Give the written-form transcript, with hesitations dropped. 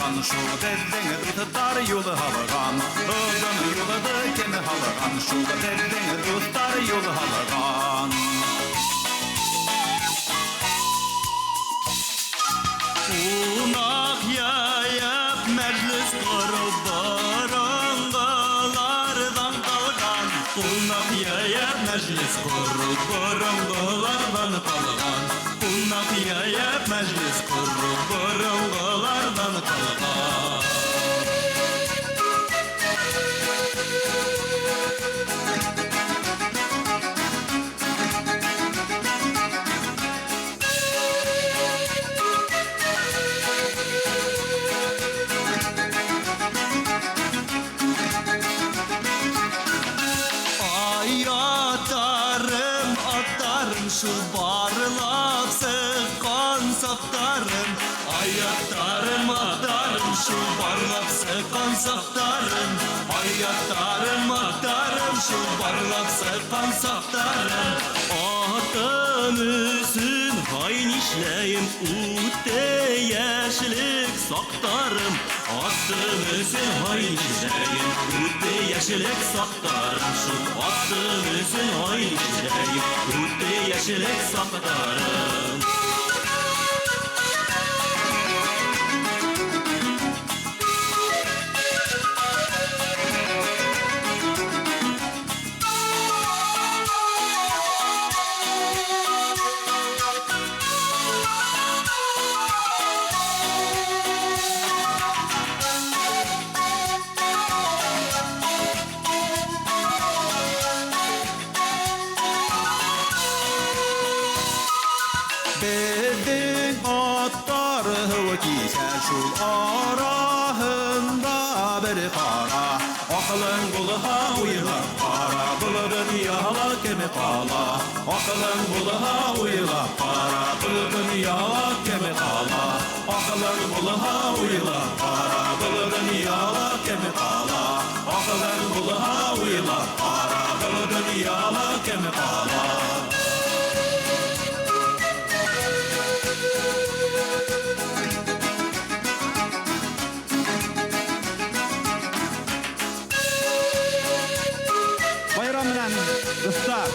halagan şu dedenge tutar yolu halagan Özüm yoladı kemi halagan şu dedenge tutar yolu halagan Unak yayıp meclis kurup barangalardan kalgan Unak yayıp meclis kurup barangalardan kalgan Unak yayıp meclis kurup barangalardan kalgan Atarım şu barlak sıkan saktarım Ayaktarım atarım şu barlak sıkan saktarım Ayaktarım şu barlak sıkan saktarım Atım üsün hayn işleyim Ute yeşilik saktarım Atım üsün hayn işleyim Ute yeşilik saktarım Şu atım üsün hayn işleyim Ute yeşilik saktarım Dedin atlar hıvı giysen şul arahında bir kara Aklın buluha uyulak para Buludun yağla kemi kala Aklın buluha uyulak para Buludun yağla kemi kala Aklın buluha uyulak para Buludun yağla kemi kala Aklın buluha uyulak para Buludun yağla kemi kala Bayram bilen dostlar